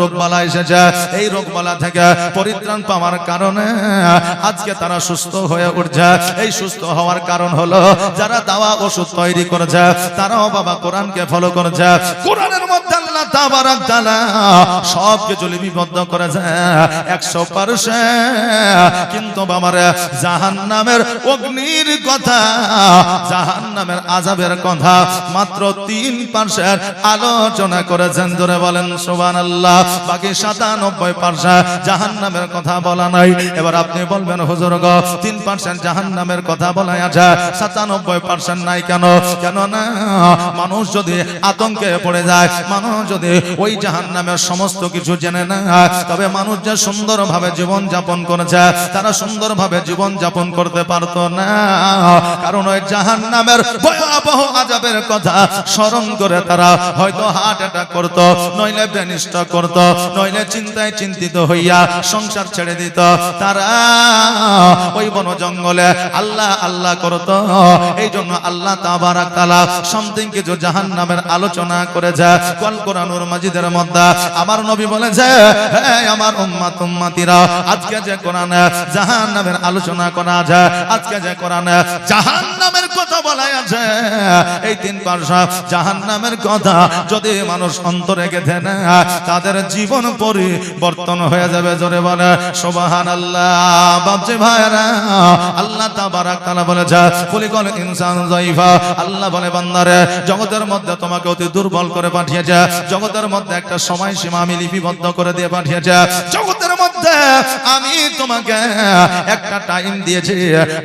রোগবালা এসেছে, এই রোগবালা থেকে পরিত্রাণ পাওয়ার কারণে আজকে তারা সুস্থ হয়ে উঠছে। এই সুস্থ হওয়ার কারণ হলো যারা দাওয়া ওষুধ তৈরি করেছে তারাও বাবা কোরআনকে ফলো করেছে। কোরআনের মধ্যে আল্লাহ তাবারাক তাআলা সব কিছু লিপিবদ্ধ করেছে 100%। কিন্তু বাবারে জাহান্নামের অগ্নির কথা, জাহান্নামের আযাবের কথা মাত্র 3% আলোচনা করেছেন। জোরে বলেন সুবহানাল্লাহ। বাকি 97% জাহান্নামের কথা বলা নাই। এবার আপনি বলবেন হুজুর গো 3% জাহান্নামের কথা বলা আছে, 97% নাই কেন? কেন না মানুষ যদি আতঙ্কে পড়ে যায়, মানুষ যদি ওই জাহান্নামের সমস্ত কিছু জেনে না, তবে মানুষ যে সুন্দরভাবে জীবন যাপন করেছে তারা সুন্দরভাবে জীবন যাপন করতে পারতো না। কারণ ওই জাহান্নামের ভয়াবহ আযাবের কথা স্মরণ করে তারা হয়তো হার্ট অ্যাটাক করতো, নইলে ব্রেন স্ট্রোক করতো, নইলে চিন্তায় চিন্তিত হইয়া সংসার ছেড়ে দিত। তারা ওই বন জঙ্গলে আল্লাহ আল্লাহ করত। এই জন্য আল্লাহ তাবারাক তাআলা সামথিং কিছু জাহান্নামের আলোচনা করেছে কোরআনুল মাজিদের মধ্যে। আমার নবী বলেছে, হে আমার উম্মত উম্মতিরা, আজকে যে কোরআনে জাহান্নামের আলোচনা করা আছে, আজকে যে কোরআনে জাহান্নামের কথা বলা আছে, এই 3% জাহান্নামের কথা যদি মানুষ অন্তরে গেঁথে নেয় তাদের জীবন পরিবর্তন হয়ে যাবে। জোরে বলে সুবহানাল্লাহ। বাপজি ভাইরা, আল্লাহ তাবারাক তাআলা বলেছে খুলিকাল ইনসানু যায়ফা। আল্লাহ বলে বান্দারে জগতের মধ্যে তোমাকে অতি দুর্বল করে পাঠিয়েছে, জগতের মধ্যে একটা সময়সীমা আমি লিপিবদ্ধ করে দিয়ে পাঠিয়েছে, জগতের মধ্যে আমি তোমাকে একটা টাইম দিয়েছি।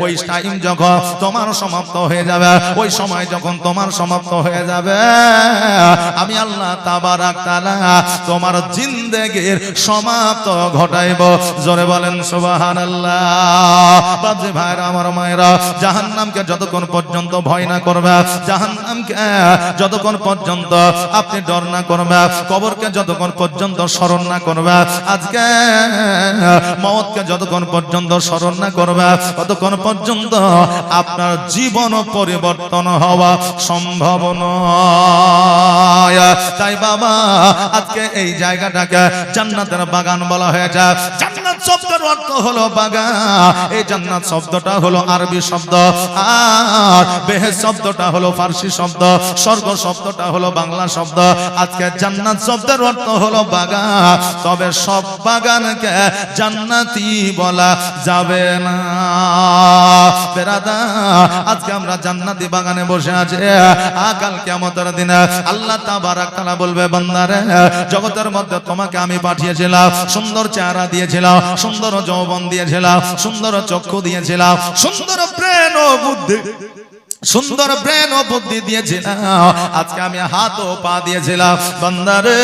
ওই টাইম যখন তোমার সমাপ্ত হয়ে যাবে, ওই সময় যখন তোমার সমাপ্ত হয়ে যাবে, আমি আল্লাহ তাবারাক তাআলা তোমার জিন্দেগীর সমাপ্ত ঘটাইব। জোরে বলেন সুবহানাল্লাহ। বাপজি ভাইরা, আমার মায়েরা, জাহান্নামকে যতক্ষণ পর্যন্ত ভয় না করবে, জাহান্নামকে যতক্ষণ পর্যন্ত আপনি ডর না করবে, কবরকে যতক্ষণ পর্যন্ত স্মরণ না করবে, আজকে মওতকে যতক্ষণ পর্যন্ত স্মরণ না করবে, ততক্ষণ পর্যন্ত আপনার জীবন পরিবর্তন হওয়া সম্ভব নয়। তাই বাবা, আজকে এই জায়গাটাকে জান্নাতের বাগান বলা হয়েছে। জান্নাত শব্দের অর্থ হলো বাগান। এই জান্নাত শব্দটা হলো আরবি শব্দ, আর বেহেশত শব্দটা হলো ফার্সি শব্দ, স্বর্গ শব্দটা হলো বাংলা শব্দ। আজকে জান্নাত শব্দের অর্থ হলো বাগান, তবে সব বাগানকে জান্নাতি বলা যাবে না। বেরাদার, আজকে আমরা জান্নাতি বাগানে বসে আছি, কাল কিয়ামতের দিনে আল্লাহ তাবারাক তাআলা বলবে বান্দারে জগতের মধ্যে তোমাকে আমি পাঠিয়েছিলাম, সুন্দর চেহারা দিয়েছিলাম, সুন্দর যৌবন দিয়েছিলাম, সুন্দর চক্ষু দিয়েছিলাম, সুন্দর ব্রেন ও বুদ্ধি, সুন্দর ব্রেন ও বুদ্ধি দিয়েছিলাম, আজকে আমি হাত ও পা দিয়েছিলাম। বান্দারে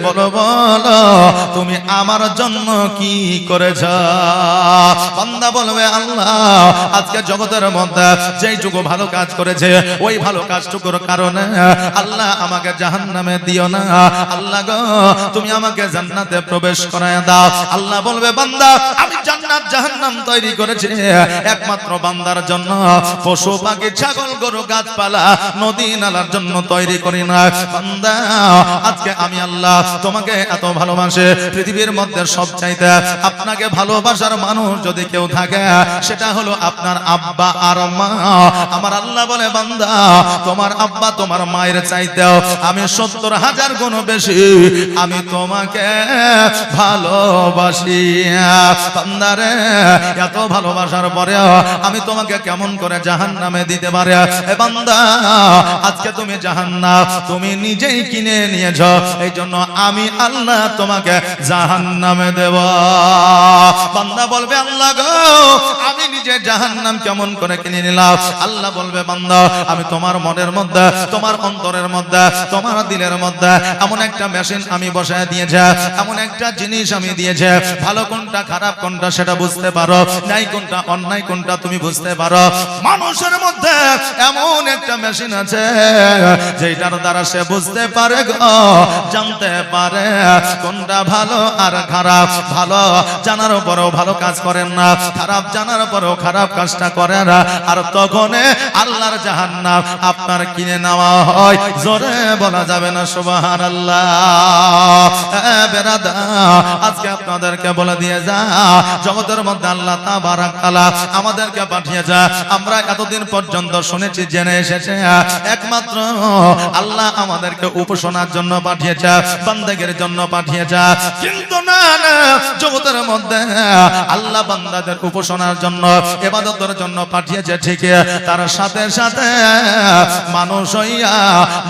বলো বলো তুমি আমার জন্য কি করেছ? বান্দা বলবে আল্লাহ আজকে জগতের মধ্যে যেইটুকু ভালো কাজ করেছে ওই ভালো কাজটুকুর কারণে আল্লাহ আমাকে জাহান্নামে দিও না। আল্লাহ গো তুমি আমাকে জান্নাতে প্রবেশ করায় দাও। আল্লাহ বলবে বান্দা আমি জান্নাত জাহান্নাম তৈরি করেছি একমাত্র বান্দার জন্য, পশু পাখি ছাগল গরু গাছপালা নদী নালার জন্য তৈরি করি না। বান্দা আজকে আমি আল্লাহ তোমাকে এত ভালোবাসে, পৃথিবীর মধ্যে সবচাইতে আপনাকে ভালোবাসার মানুষ যদি কেউ থাকে সেটা হলো আপনার আব্বা আর মা। আমার আল্লাহ বলে বান্দা তোমার আব্বা তোমার মায়ের চাইতেও আমি 70,000 গুণ বেশি আমি তোমাকে ভালোবাসি। বান্দারে এত ভালোবাসার পরেও আমি তোমাকে কেমন করে জাহান্নামে দিতে পারে? এ বান্দা আজকে তুমি জাহান্নাম তুমি নিজেই কিনে নিয়েছো, এই জন্য আমি আল্লাহ তোমাকে জাহান্নামে দেব। বান্দা বলবে আল্লাহ গো আমি নিজে জাহান্নাম কেমন করে কিনে নিলাম? আল্লাহ বলবে বান্দা আমি তোমার মনের মধ্যে, তোমার অন্তরের মধ্যে, তোমার দিলের মধ্যে এমন একটা মেশিন আমি বসায় দিয়েছে, এমন একটা জিনিস আমি দিয়েছে, ভালো কোনটা খারাপ কোনটা সেটা বুঝতে পারো, ন্যায় কোনটা অন্যায় কোনটা তুমি বুঝতে পারো। মানুষের মধ্যে এমন একটা মেশিন আছে যেটার দ্বারা সে বুঝতে পারে গো, জানতে পারে কোনটা ভালো আর খারাপ। ভালো জানার পরেও ভালো কাজ করেন না, খারাপ জানার পরেও খারাপ কাজটা করেন না, আর তখন আল্লাহর জাহান্নাম আপনার কিনে নেওয়া হয়। জোরে বলা যাবে না সুবহানাল্লাহ। ভাইরা আজকে আপনাদেরকে বলে দিয়ে যা জগতের মধ্যে আল্লাহ তাবারক তাআলা আমাদেরকে পাঠিয়েছে আমরা এতদিন পর্যন্ত শুনেছি জেনে এসেছে একমাত্র আল্লাহ আমাদেরকে উপাসনার জন্য পাঠিয়েছে বান্দাদের জন্য পাঠিয়েছে কিন্তু না না জগতের মধ্যে আল্লাহ বান্দাদের উপাসনার জন্য ইবাদতের জন্য পাঠিয়েছে ঠিকই তার সাথে সাথে মানুষ হইয়া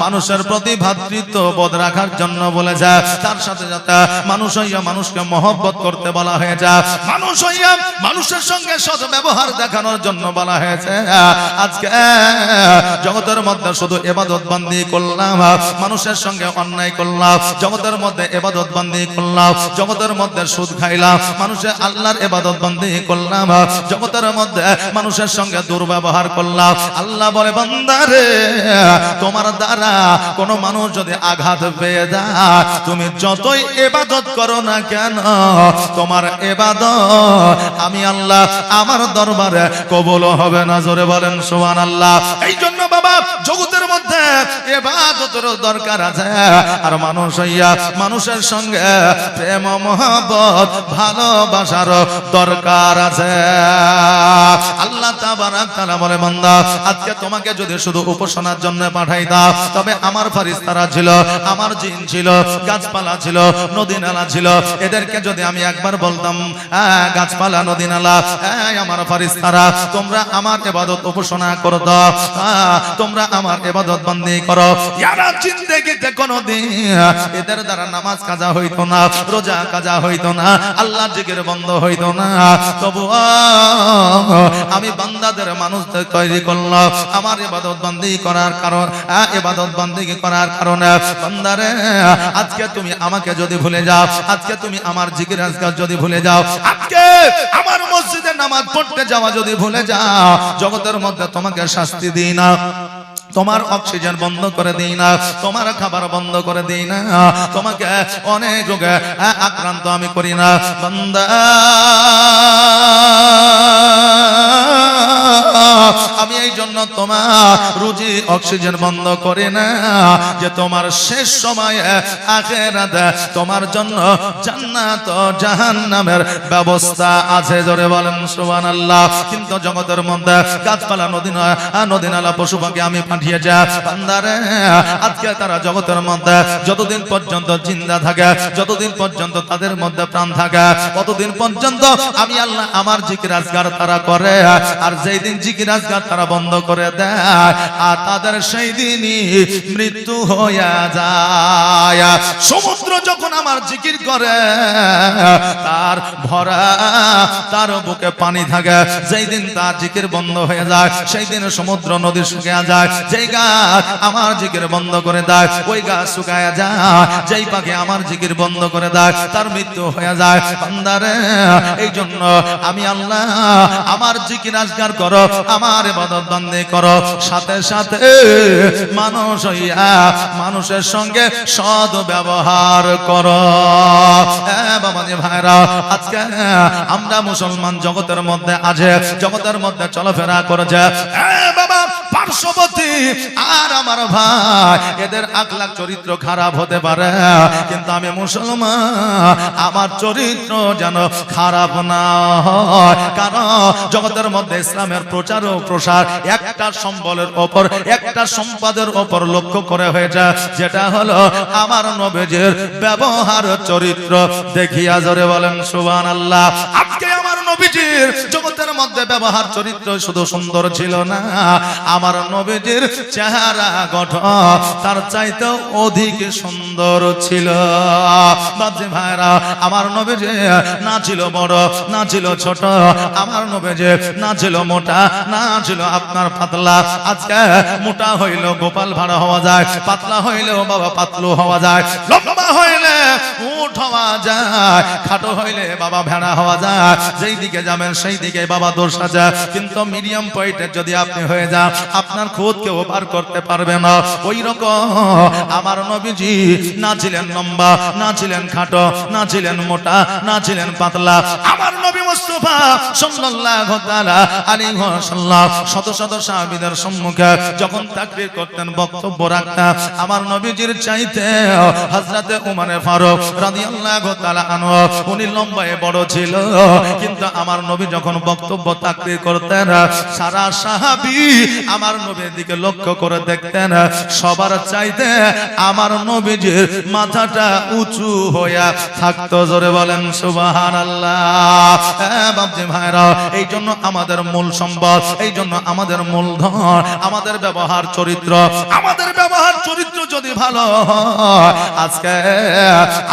মানুষের প্রতি ভ্রাতৃত্ব বোধ রাখার জন্য বলেছে তার সাথে সাথে মানুষ হইয়া মানুষকে মহব্বত করতে বলা হয়েছে মানুষ হইয়া মানুষের সঙ্গে সৎ ব্যবহার দেখানোর জন্য বলা হয়েছে আজকে জগতের মধ্যে শুধু ইবাদত বান্দি করলাম মানুষের সঙ্গে অন্যায় করলাম জগতের মধ্যে ইবাদত বান্দি করলাম জগতের মধ্যে সুদ খাইলাম মানুষের আল্লাহর ইবাদত বান্দি করলাম জগতের মধ্যে মানুষের সঙ্গে দুর্ব্যবহার করলাম আল্লাহ বলে বান্দারে তোমার দ্বারা কোন মানুষ যদি আঘাত পেয়ে যায় তুমি যতই ইবাদত করো না কেন তোমার ইবাদত আমি আল্লাহ আমার দরবারে কবুল হবে না জোরে বলেন সুবহানাল্লাহ এই জন্য বাবা জগতের মধ্যে ইবাদতের দরকার আছে আর মানুষ হইয়া মানুষের সঙ্গে প্রেম মহব্বত ভালোবাসার দরকার আছে আল্লাহ তাবারক তাআলা বলে বান্দা আজকে তোমাকে যদি শুধু উপাসনার জন্য পাঠাই দাও তবে আমার ফেরেশতারা ছিল আমার জিন ছিল গাছপালা ছিল নদী নালা ছিল এদেরকে যদি আমি একবার বলতাম গাছপালা নদী নালা আমার ফেরেশতারা তোমরা আমার ইবাদত উপাসনা করো দাও তোমরা আমার ইবাদত বন্দি করো ইয়ারা জিন্দেগিতে কোনদিন এদের দ্বারা নামাজ কাজা হইতো না রোজা কাজা হইতো না আল্লাহর জিকির বন্ধ হইতো না তবু আমি বান্দাদের মানুষদের তৈরি করলাম আমার ইবাদত বন্দি করার কারণ ইবাদত বন্দি করার কারণে বান্দারে আজকে তুমি আমাকে যদি ভুলে যাও আজকে তুমি আমার জিকির আজকার যদি ভুলে যাও আজকে আমার মসজিদে নামাজ পড়তে যাওয়া যদি ভুলে যাও জগতের মধ্যে তোমাকে শাস্তি দিই না তোমার অক্সিজেন বন্ধ করে দিই না তোমার খাবার বন্ধ করে দিই না তোমাকে অনেক রোগে আক্রান্ত আমি করি না বান্দা আমি এই জন্য তোমার রুজি অক্সিজেন বন্ধ করি না যে তোমার শেষ সময়ে আখিরাতে তোমার জন্য জান্নাত ও জাহান্নামের ব্যবস্থা আছে জোরে বলেন সুবহানাল্লাহ কিন্তু জগতের মধ্যে গাছপালা নদী নালা পশু পাখি আমি পাঠিয়েছি বান্দারে আজকে তারা জগতের মধ্যে যতদিন পর্যন্ত জিন্দা থাকে যতদিন পর্যন্ত তাদের মধ্যে প্রাণ থাকে ততদিন পর্যন্ত আমি আল্লাহ আমার জিকির আজকার তারা করে আর যেই দিন জিকির আজকার তারা বন্ধ করে দেয় আর তাদের সেই দিনই মৃত্যু হয়ে যায় সমুদ্র যখন আমার জিকির করে তার ভরা তার বুকে পানি থাকে যেই দিন তার জিকির বন্ধ হয়ে যায় সেই দিন সমুদ্র নদী শুকিয়ে যায় যেই গাছ আমার জিকির বন্ধ করে দেয় ওই গাছ শুকায় যায় যেই পাখি আমার জিকির বন্ধ করে দেয় তার মৃত্যু হয়ে যায় বান্দারে এই জন্য আমি আল্লাহ আমার জিকির আজকার করো আমার ইবাদত বন্দি করো সাথে সাথে মানুষ হইয়া মানুষের সঙ্গে সৎ ব্যবহার করো বাবাজি ভাইরা আজকে আমরা মুসলমান জগতের মধ্যে আছে জগতের মধ্যে চলাফেরা করেছে বাবা পার্শ্ববর্তী আর আমার ভাই এদের আখলাক চরিত্র খারাপ হতে পারে কিন্তু আমি মুসলমান আমার চরিত্র যেন খারাপ না হয় কারণ জগতের মধ্যে ইসলামের প্রচার ও প্রসার একটা সম্বলের উপর একটা সম্পদের উপর লক্ষ্য করে হয়েছে যেটা হলো আমার নবীজির ব্যবহার চরিত্র দেখিয়া জোরে বলেন সুবহানাল্লাহ আজকে আমার নবীজির জগতের মধ্যে ব্যবহার চরিত্র শুধু সুন্দর ছিল না আমার নবীজির চেহারা গঠন তার চাইতে অধিক সুন্দর ছিল বাপজি ভাইরা আমার নবীজি না ছিল বড় না ছিল ছোট আমার নবীজি না ছিল মোটা না ছিল আপনার পাতলা আজকে মোটা হইলো গোপাল ভাড়া হওয়া যায় পাতলা হইলেও বাবা পাতলু হওয়া যায় লম্বা হইলে উট হওয়া যায় খাটো হইলে বাবা ভেড়া হওয়া যায় যেই দিকে যাবেন সেই দিকে বাবা দোষ আছে, কিন্তু মিডিয়াম পয়েন্টে যদি আপনি হয়ে যান আপনার খুদ কেউ বার করতে পারবে না। ওই রকম আমার নবীজি না ছিলেন লম্বা, না ছিলেন খাটো, না ছিলেন মোটা, না ছিলেন পাতলা। আমার নবী মুস্তাফা সাল্লাল্লাহু তাআলা আলাইহি ওয়াসাল্লাম শত শত সাহাবীদের সম্মুখে যখন তাকবীর করতেন, বক্তব্য রাখতেন, আমার নবীজির চাইতে হযরতে ওমর ফারুক রাদিয়াল্লাহু তাআলা আনহু উনি লম্বায় বড় ছিল, কিন্তু আমার নবী যখন বক্তব্য তাকবীর করতেন সারা সাহাবী আমার নবীর দিকে লক্ষ্য করে দেখতেন, সবার চাইতে আমার নবীজির মাথাটা উঁচু হইয়া থাকতো। জোরে বলেন সুবহানাল্লাহ। বাপজি ভাইরা, এই জন্য আমাদের মূল সম্পদ, এই জন্য আমাদের মূলধন আমাদের ব্যবহার চরিত্র। আমাদের ব্যবহার চরিত্র যদি ভালো হয়, আজকে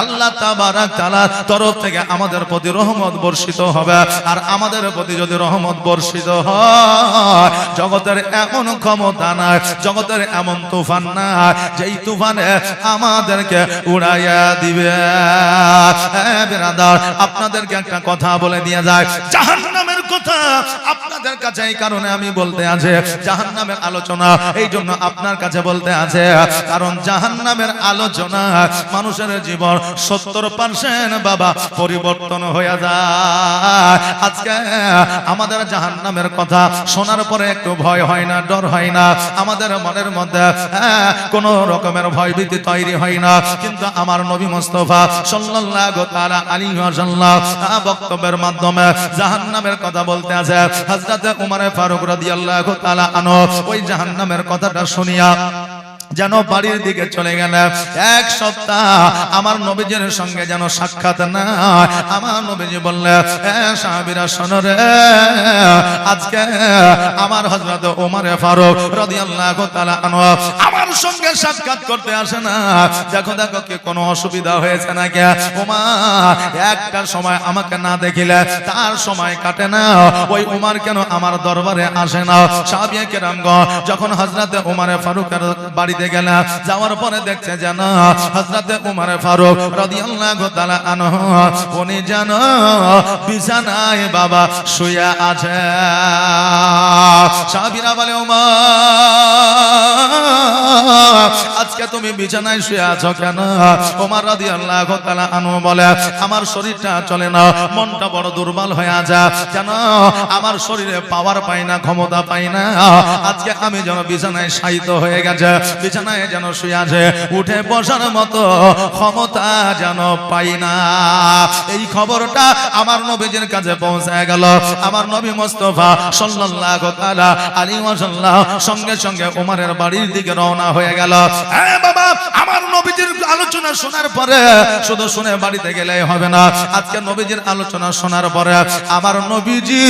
আল্লাহ তাবারাক তাআলার তরফ থেকে আমাদের প্রতি রহমত বর্ষিত হবে। আর আমাদের প্রতি যদি রহমত বর্ষিত হয়, জগতের এমন ক্ষমতা নাই, জগতের এমন তুফান নাই যেই তুফানে আমাদেরকে উড়াইয়া দিবে। বিরাদার, আপনাদেরকে একটা কথা বলে দিয়ে যায়, জাহান্নামের কথা আপনাদের কাছে এই কারণে আমি বলতে আছে, জাহান্নামের আলোচনা এই জন্য আপনার কাছে বলতে আছে, কারণ জাহান্নামের আলোচনা মানুষের জীবন 70% বাবা পরিবর্তন হয়ে যায়। আজকে আমাদের জাহান্নামের কথা শোনার পরে একটু ভয় হয় না, ডর হয় না, আমাদের মনের মধ্যে কোন রকমের ভয়ভীতি তৈরি হয় না। কিন্তু আমার নবী মুস্তাফা সাল্লাল্লাহু তাআলা আলাইহি ওয়াসাল্লাম বক্তব্যের মাধ্যমে জাহান্নামের কথা বলতে আছে। হযরত ওমর ফারুক রাদিয়াল্লাহু তাআলা আনহু ওই জাহান্নামের কথাটা শুনিয়া যেন বাড়ির দিকে চলে গেল। এক সপ্তাহ আমার নবীজির সঙ্গে যেন সাক্ষাৎ না। আমার নবীজি বললেন, সাহাবীরা শোনো রে, আজকে আমার হযরত ওমর ফারুক রাদিয়াল্লাহু তাআলা আনহু আমার সঙ্গে সাক্ষাৎ করতে আসে না। দেখো দেখো কি কোনো অসুবিধা হয়েছে নাকি? ওমর একটা সময় আমাকে না দেখিলে তার সময় কাটে না। ওই ওমর কেন আমার দরবারে আসে না? সাহাবীয়ে কেরামগণ যখন হযরত ওমর ফারুকের বাড়ি গেল, যাওয়ার পরে দেখছে যেন হযরতে ওমর ফারুক রাদিয়াল্লাহু তাআলা আনহু উনি যেন বিছানায় বাবা শুয়ে আছে। সাহাবীরা বলে, ওমর আজকে তুমি বিছানায় শুয়ে আছো কেন? ওমর রাদিয়াল্লাহু তাআলা আনহু বলে, আমার শরীরটা চলে না, মনটা বড় দুর্বল হয়ে আছে, যেন আমার শরীরে পাওয়ার পাই না, ক্ষমতা পাই না। আজকে আমি যেন বিছানায় শায়িত হয়ে গেছে, বিছানায় যেন শুয়ে আছে, উঠে বসার মতো ক্ষমতা যেন পাই না। এই খবরটা আমার নবীজির কাছে পৌঁছায় গেল। আমার নবী মুস্তাফা সাল্লাল্লাহু তাআলা আলাইহি ওয়াসাল্লাম সঙ্গে সঙ্গে ওমরের বাড়ির দিকে রওনা হয়ে গেল। বাবা, আমার নবীজির আলোচনা শোনার পরে শুধু শুনে বাড়িতে গেলেই হবে না। আজকে নবীজির আলোচনা শোনার পরে আমার নবীজি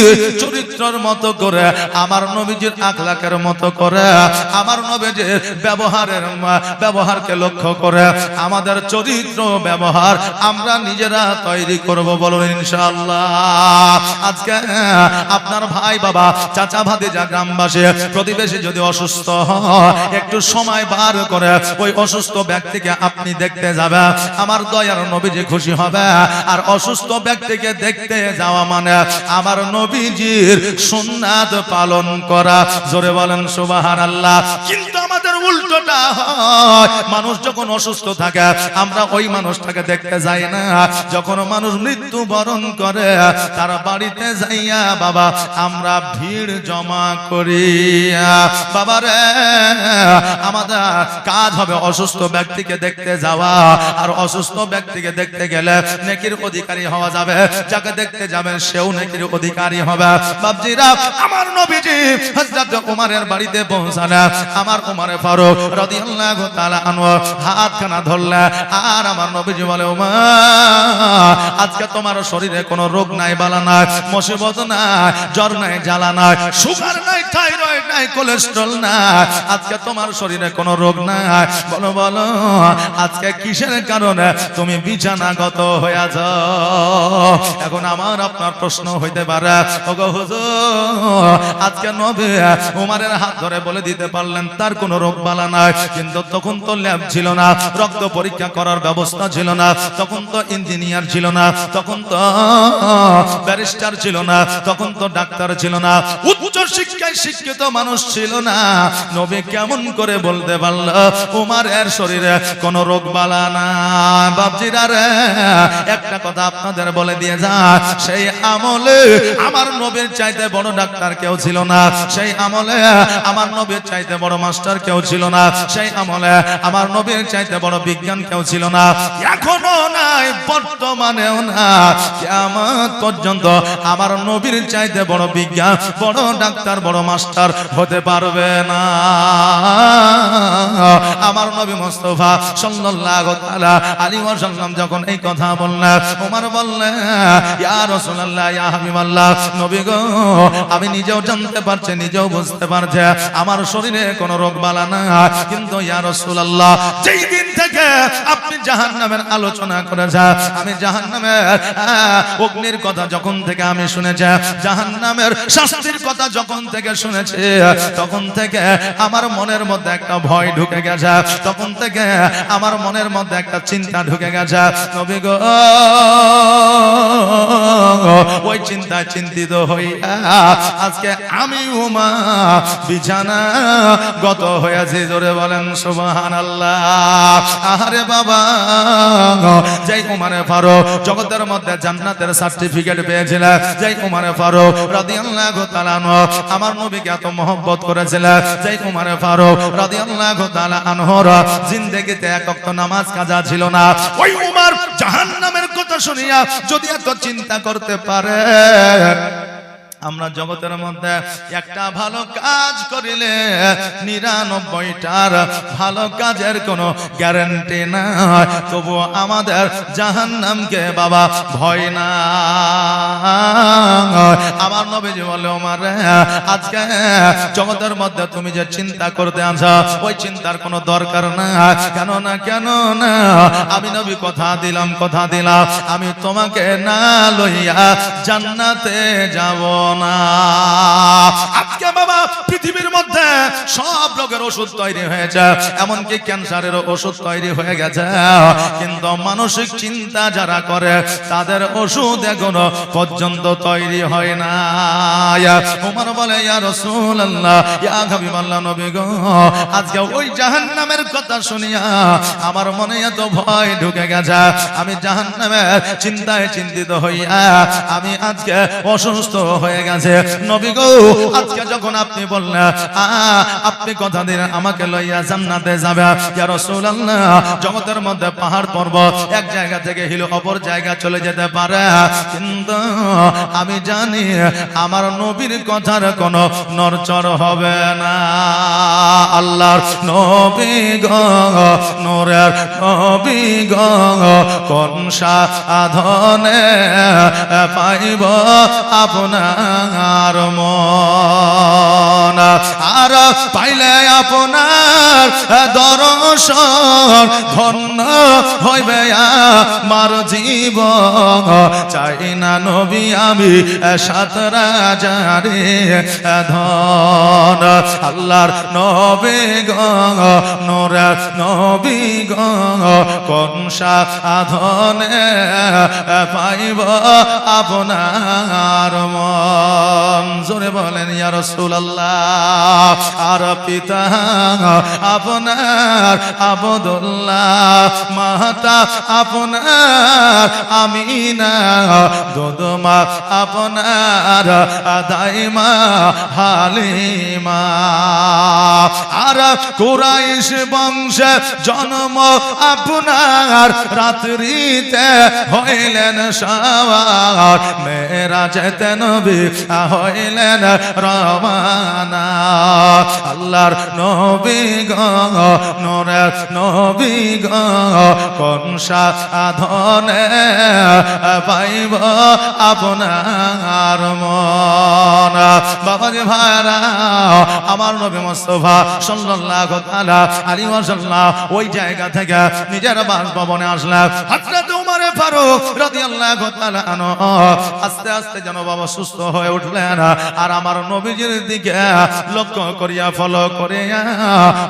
চরিত্রের মতো করে, আমার নবীজির আখলাকের মতো করে, আমার নবীজির ব্যবহারকে লক্ষ্য করে আমাদের চরিত্র ব্যবহার আমরা নিজেরা তৈরি করব, বলুন ইনশাআল্লাহ। আজকে আপনার ভাই বাবা, চাচা ভাতিজা, গ্রামবাসী, প্রতিবেশী যদি অসুস্থ হয়, একটু সময় বার করে ওই অসুস্থ ব্যক্তিকে আপনি দেখতে যাবেন, আমার দয়ার নবীজি খুশি হবে। আর অসুস্থ ব্যক্তিকে দেখতে যাওয়া মানে আমার নবীজির সুন্নাত পালন করা। জোরে বলেন সুবহানাল্লাহ। কিন্তু আমাদের উল্টোটা হয়, মানুষ যখন অসুস্থ থাকে আমরা ওই মানুষটাকে দেখতে যাই না। যখন মানুষ মৃত্যুবরণ করে তার বাড়িতে যাইয়া বাবা আমরা ভিড় জমা করি। বাবারে, আমাদের কাজ হবে অসুস্থ ব্যক্তিকে দেখতে যাওয়া, আর অসুস্থ ব্যক্তিকে দেখতে গেলে নেকির অধিকারী হওয়া যাবে, যাকে দেখতে যাবেন সেও নেকির অধিকারী হবে। বাপজিরা, আমার নবীজি হযরত ওমরের বাড়িতে পৌঁছালেন। আমার ওমর ফারুক রাদিয়াল্লাহু তাআলা আনহু হাতখানা ধরলেন, আর আমার নবীজি বলে, ওমর আজকে তোমার শরীরে কোনো রোগ নাই, বালা নাই, মুসিবত নাই, জ্বর নাই, জ্বালা নাই, সুগার নাই, থাইরয়েড নাই, কোলেস্টেরল নাই, আজকে তোমার শরীরে কোনো রোগ নাই। বলো বলো, আজকে কিসের কারণে তুমি বিছানাগত হয়ে যাও? এখন আমার আপনার প্রশ্ন হইতে পারে, ওগো হুজুর, আজকে নবী ওমরের হাত ধরে বলে দিতে পারলেন তার কোনো রোগ বালা নাই, কিন্তু তখন তো ল্যাব ছিল না, রক্ত পরীক্ষা করার ব্যবস্থা ছিল না, তখন তো ইঞ্জিনিয়ার ইঞ্জিনিয়ার ছিল না, তখন তো ব্যারিস্টার ছিল না, তখন তো ডাক্তার ছিল না, উচ্চ শিক্ষায় শিক্ষিত মানুষ ছিল না। নবী কেমন করে বলতে পারল উমারের শরীরে কোন রোগ বালা না? বাপজিরা রে, একটা কথা আপনাদের বলে দিয়ে যা, সেই আমলে আমার নবীর চাইতে বড় ডাক্তার কেউ ছিল না, সেই আমলে আমার নবীর চাইতে বড় মাস্টার কেউ ছিল না, সেই আমলে আমার নবীর চাইতে বড় বিজ্ঞান কেউ ছিল না, এখনো নাই, বর্তমানেও না, কিয়ামত পর্যন্ত আমার নবীর চাইতে বড় বিজ্ঞান, বড় ডাক্তার, বড় মাস্টার হতে পারবে না। আমার নবী মুস্তাফা সাল্লাল্লাহু তাআলা আলাইহি ওয়াসাল্লাম যখন এই কথা বললেন, ওমর বললেন, ইয়া রাসূলুল্লাহ, ইয়া হাবিবাল্লাহ, নবী গো, আমি নিজেও জানতে পারছি, নিজেও বুঝতে পারছি আমার শরীরে কোনো রোগ বালা না, কিন্তু ইয়া রাসূলুল্লাহ, যেই দিন থেকে আপনি জাহান্নামের আলোচনা করেছেন, আমি জাহান্নামের অগ্নির কথা যখন থেকে আমি শুনেছি, জাহান্নামের শাস্তির কথা যখন থেকে শুনেছি, তখন থেকে আমার মনের মধ্যে একটা ভয় ঢুকে গেছে, তখন থেকে আমার মনের মধ্যে একটা চিন্তা ঢুকে গেছে। নবী গো, ওই চিন্তায় চিন্তিত হইয়া আজকে আমি উমা বিছানা গত হয়েছি। জোরে বলেন সুবহানাল্লাহ। আরে বাবা, যেই উমারে ফারুক জগতের মধ্যে জান্নাতের সার্টিফিকেট পেয়েছিল, যেই উমারে ফারুক রাদিয়াল্লাহু তাআলা আনহু আমার নবীকে এত মহব্বত করেছিল, যেই উমারে ফারুক রাদিয়াল্লাহু তাআলা আনহুর জিন্দেগিতে এক ওয়াক্ত নামাজ কাজা ছিল না, ওই উমর জাহান্নামের কথা শুনিয়া যদি এত চিন্তা করতে পারে, আমরা জগতের মধ্যে একটা ভালো কাজ করিলে 99টার ভালো কাজের কোনো গ্যারান্টি নাই, তবু আমাদের জাহান্নামকে বাবা ভয় না। আমার নবীজি বলে, ওমর আজকে জগতের মধ্যে তুমি যে চিন্তা করতে আছো, ওই চিন্তার কোনো দরকার না। কেন না আমি নবী কথা দিলাম, আমি তোমাকে না লইয়া জান্নাতে যাব না। আজকে বাবা পৃথিবীর মধ্যে সব রোগের ওষুধ তৈরি হয়েছে, এমনকি ক্যান্সারের ওষুধ তৈরি হয়ে গেছে, কিন্তু মানসিক চিন্তা যারা করে তাদের ওষুধ এখনো পর্যন্ত তৈরি হয় না। ওমর বলে, ইয়া রাসূলুল্লাহ, ইয়া হাবিবাল্লাহ, নবী গো, আজকে ওই জাহান্নামের কথা শুনিয়া আমার মনে এত ভয় ঢুকে গেছে, আমি জাহান্নামের চিন্তায় চিন্তিত হইয়া আমি আজকে অসুস্থ হয়ে গেছে। নবী গো, আজকে যখন আপনি বললেন আপনি কথা দিলেন আমাকে লইয়া জান্নাতে যাবে, ইয়া রাসূলুল্লাহ, জগতের মধ্যে পাহাড় পর্বত এক জায়গা থেকে হিল অপর জায়গা চলে যেতে পারে, কিন্তু আমি জানি আমার নবীর কথার কোনো নড়চড় হবে না। আল্লাহর নবী গো, নূরের নবী গো, কোন সাধনে পাইব আপনার মন, আর পাইলে আপনার দর্শন ধন্য হইবে আমার জীবন। চাই না নবী আমি সাত রাজারে ধন, আল্লাহর নবী গো, নূরের নবী গো, কোন সাধনে পাইব আপনার মন। জোরে বলেন ইয়া রাসূলুল্লাহ। আর পিতা আপনার আব্দুল্লাহ, মাতা আপনার আমিনা, দুধমা আপনার দাইমা হালিমা, আর কুরাইশ বংশে জন্ম আপনার, রাত্রিতে হইলেন সওয়ার, মেরাজেতে নবী হইলেন রওয়ানা। আল্লাহর নবী গো, নূরের নবী গো, কোন সাধনে পাইব আপনার মন। বাবাজি ভাইরা, আমার নবী মুস্তাফা সাল্লাল্লাহু তাআলা আলাইহি ওয়াসাল্লাম ওই জায়গা থেকে নিজের বাসভবনে আসলেন। হযরত উমর ফারুক ফারুক রাদিয়াল্লাহু তাআলা আনহু আস্তে আস্তে যেন বাবা সুস্থ হয়ে উঠলেন আর আমার নবীজির দিকে লক্ষ্য করিয়া ফলো করিয়া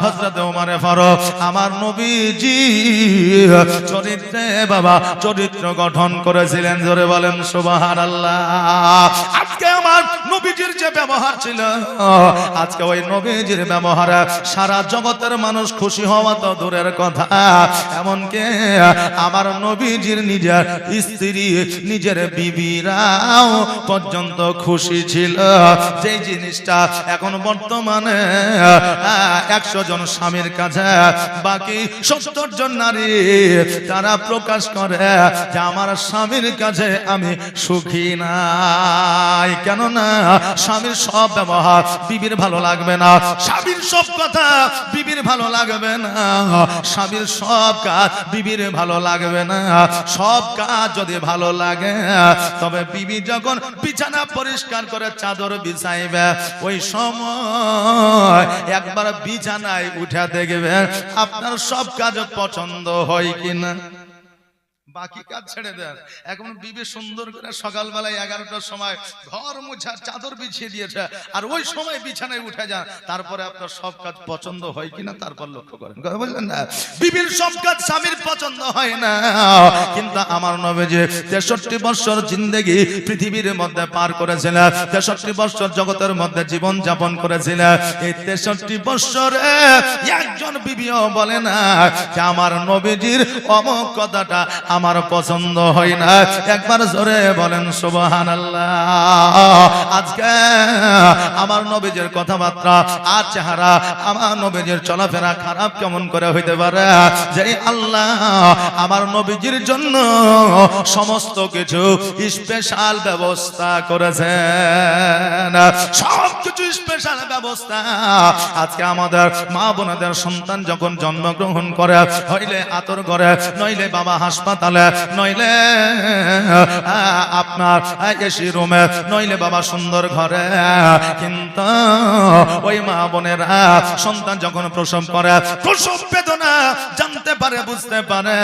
হযরত ওমর ফারুক আমার নবীজি চরিত্রে বাবা চরিত্র গঠন করেছিলেন জোরে বলেন সুবহানাল্লাহ আজকে আমার নবীজির যে ব্যবহার ছিল আজকে ওই নবীজির ব্যবহারে সারা জগতের মানুষ খুশি হওয়া তো দূরের কথা এমনকি আমার নবীজির নিজের স্ত্রী নিজের বিবিরাও পর্যন্ত খুশি ছিল যে জিনিসটা এখন বর্তমানে 100 জন স্বামীর কাছে বাকি 70 জন নারী তারা প্রকাশ করে যে আমার স্বামীর কাছে আমি সুখী নাই কেননা স্বামীর সব ব্যবহার বিবির ভালো লাগবে না স্বামীর সব কথা বিবির ভালো লাগবে না স্বামীর সব কাজ বিবির ভালো লাগবে না সব কাজ যদি ভালো লাগে তবে বিবি যখন বিছানা পরিষ্কার করে চাদর বিছাইবে ওই সময় একবার বিছানায় উঠে দেখবে আপনার সব কাজ পছন্দ হয় কিনা বাকি কাজ ছেড়ে দেন এখন বিবি সুন্দর করে সকালবেলায় 11টার সময় ঘর মোছা চাদর বিছিয়ে দিয়েছে আর ওই সময় বিছানায় উঠে যান তারপরে আপনার সব কাজ পছন্দ হয় কিনা তারপর লক্ষ্য করেন কথা বললেন না বিবির সব কাজ স্বামীর পছন্দ হয় না কিন্তু আমার নবীজি 63 বছর জিন্দেগি পৃথিবীর মধ্যে পার করেছিলেন 63 বছর জগতের মধ্যে জীবন যাপন করেছিলেন এই 63 বছরে একজন বিবিও বলে না যে আমার নবীজির অমুক কথাটা আমার পছন্দ হয় না একবার জোরে বলেন সুবহানাল্লাহ আজকে আমার নবীজির কথাবার্তা আর চেহারা আমার নবীজির চলাফেরা খারাপ কেমন করে হইতে পারে যে আল্লাহ আমার নবীজির জন্য সমস্ত কিছু স্পেশাল ব্যবস্থা করেছেন সব কিছু স্পেশাল ব্যবস্থা আজকে আমাদের মা বোনদের সন্তান যখন জন্মগ্রহণ করে হইলে আতর করে নইলে বাবা হাসপাতাল নইলে আপনার এসি রুমে নইলে বাবা সুন্দর ঘরে কিন্তু ওই মা বোনেরা সন্তান যখন প্রসব করে প্রসব বেদনা জানতে পারে বুঝতে পারে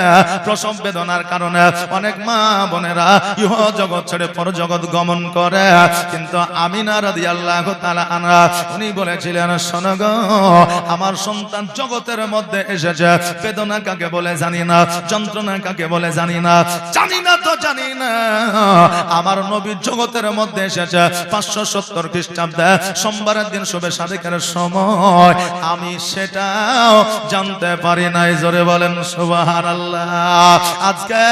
প্রসব বেদনার কারণে অনেক মা বোনেরা ইহ জগৎ ছেড়ে পর জগৎ গমন করে কিন্তু আমিনা রাদিয়াল্লাহু তাআলা আনহা উনি বলেছিলেন শোনো গো আমার সন্তান জগতের মধ্যে এসেছে বেদনা কাকে বলে জানি না যন্ত্রণা কাকে বলে জানি না তো জানি না আমার নবী জগতের মধ্যে এসেছে 570 খ্রিস্টাব্দে সোমবারের দিন শুভে সাদেকের সময় আমি সেটাও জানতে পারি নাই জোরে বলেন সুবহানাল্লাহ আজকে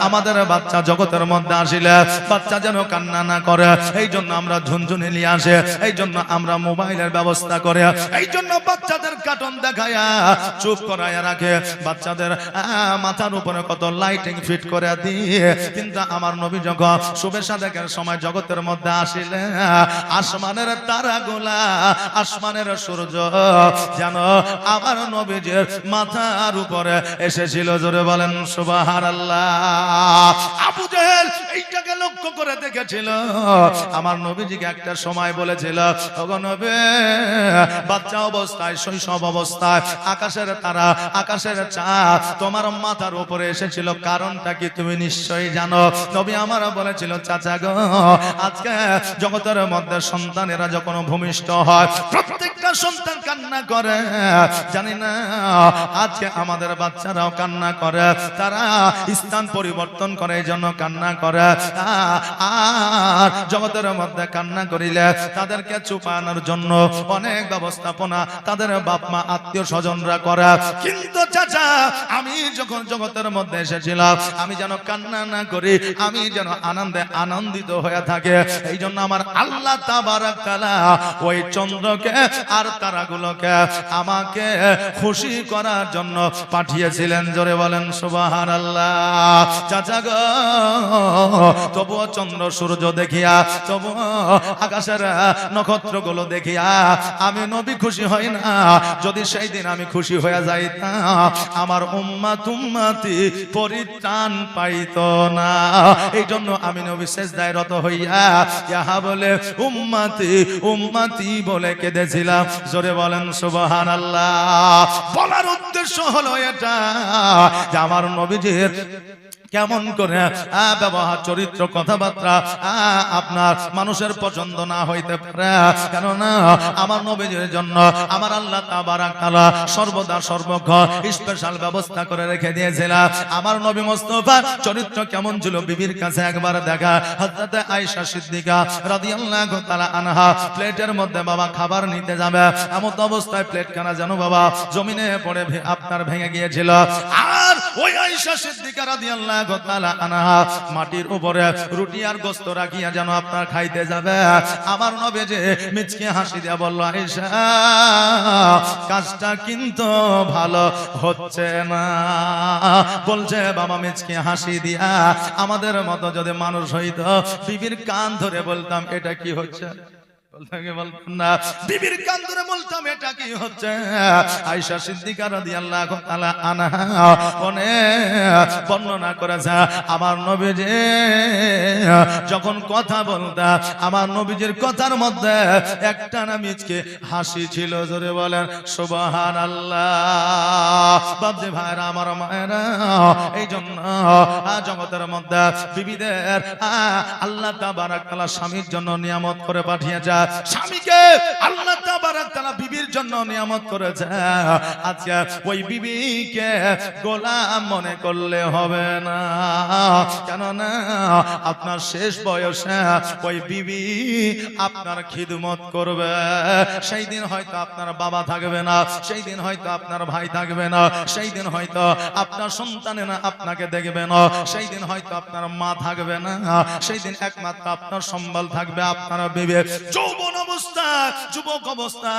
আমাদের বাচ্চা জগতের মধ্যে আসিলে বাচ্চা যেন কান্না না করে এই জন্য আমরা ঝুনঝুনি নিয়ে আসে এই জন্য আমরা মোবাইলের ব্যবস্থা করে এই জন্য বাচ্চাদের কার্টুন দেখায়া চুপ করায়া রাখে বাচ্চাদের মাথার উপরে কত লাইটিং ফিট করে দিয়ে কিন্তু আমার নবী যখন শুভে সাদেকের সময় জগতের মধ্যে আসিলে আসমানের তারাগুলা আসমানের সূর্য যেন আমার নবীজির মাথার উপরে এসেছিল জোরে বলেন সুবহানাল্লাহ আবু জেহেল এইটাকে লক্ষ্য করে দেখেছিল আমার নবীজিকে একটা সময় বলেছিল ওগো নবী বাচ্চা অবস্থায় শৈশব অবস্থায় আকাশের তারা আকাশের চাঁদ তোমার মাথার উপরে এসেছিল কারণটা কি তুমি নিশ্চয়ই জানো নবী আমার বলেছিল চাচা গো আজকে জগতের মধ্যে সন্তানেরা যখন ভূমিষ্ঠ হয় প্রত্যেকটা সন্তান কান্না করে জানি না আজকে আমাদের বাচ্চারাও কান্না করে তারা স্থান পরিবর্তন করে এই জন্য কান্না করে আর জগতের মধ্যে কান্না করিলে তাদেরকে চুপানোর জন্য অনেক ব্যবস্থাপনা তাদের বাপ মা আত্মীয় স্বজনরা করে কিন্তু চাচা আমি যখন জগতের মধ্যে এসেছিলাম আমি যেন কান্না না করি আমি যেন আনন্দে আনন্দিত হয়ে থাকে এই জন্য আমার আল্লাহ তাবারক তাআলা ওই চন্দ্রকে আর তারাগুলোকে আমাকে খুশি করার জন্য পাঠিয়েছিলেন জোরে বলেন সুবহানাল্লাহ চাচা গো তবুও চন্দ্র সূর্য দেখিয়া তবুও আকাশের নক্ষত্রগুলো দেখিয়া আমি নবী খুশি হই না যদি সেই দিন আমি খুশি হয়ে যাইতাম আমার উম্মতি পরিত্রাণ পাইতো না এই জন্য আমি নবী সিজদায় রত হইয়া ইহা বলে উম্মতি বলে কেঁদেছিলাম জোরে বলেন সুবহানাল্লাহ বলার উদ্দেশ্য হলো এটা যে আমার নবীজির কেমন করে ব্যবহার চরিত্র কথাবার্তা আপনার মানুষের পছন্দ না হইতে পারে, কেননা আমার নবীর জন্য আমার আল্লাহ তাবারাক তাআলা সর্বদা সর্বক্ষণ স্পেশাল ব্যবস্থা করে রেখে দিয়েছিলেন। আমার নবী মুস্তাফা চরিত্র কেমন ছিল বিবির কাছে একবার দেখা। হযরত আয়েশা সিদ্দিকা রাদিয়াল্লাহু তাআলা আনহা প্লেটের মধ্যে বাবা খাবার নিতে যাবে, এমন অবস্থায় প্লেটখানা যেন বাবা জমিনে পড়ে আপনার ভেঙে গিয়েছিল। আর ওই আয়েশা সিদ্দিকা রাদিয়াল্লাহু তাআলা আনহা মাটির উপরে রুটি আর গোশত রাখিয়া যেন আপনার খাইতে যাবে। আমার নবী যে মিচকে হাসি দিয়া বলল, আয়েশা কাজটা কিন্তু ভালো হচ্ছে না। বলছে বাবা মিচকে হাসি দিয়া আমাদের মতো যদি মানুষ হইতো বিবির কান ধরে বলতাম এটা কি হচ্ছে, বিবির কান ধরে বলতাম এটা কি হচ্ছে। আয়েশা সিদ্দিকা রাদিয়াল্লাহু তাআলা আনহা অনেক বর্ণনা করেছে আমার নবীজি যখন কথা বলতা আমার নবীজির কথার মধ্যে একটা না মিচকে হাসি ছিল। জোরে বলেন সুবহানাল্লাহ। বাপজি ভাইরা আমার মায়েরা, এই জন্য জগতের মধ্যে বিবিদের আল্লাহ তাবারাক তাআলা স্বামীর জন্য নিয়ামত করে পাঠিয়েছে। স্বামীকে আল্লাহ তাবারাক তাআলা বিবির জন্য নিয়ামত করেছে। আজকে ওই বিবিকে গোলাম মনে করলে হবে না, কেননা আপনার শেষ বয়সে ওই বিবি আপনার খিদমত করবে। সেই দিন হয়তো আপনার বাবা থাকবে না, সেই দিন হয়তো আপনার ভাই থাকবে না, সেই দিন হয়তো আপনার সন্তানেরা আপনাকে দেখবে না, সেই দিন হয়তো আপনার মা থাকবে না, সেই দিন একমাত্র আপনার সম্বল থাকবে আপনার বিবি। যৌবন অবস্থা যুবক অবস্থা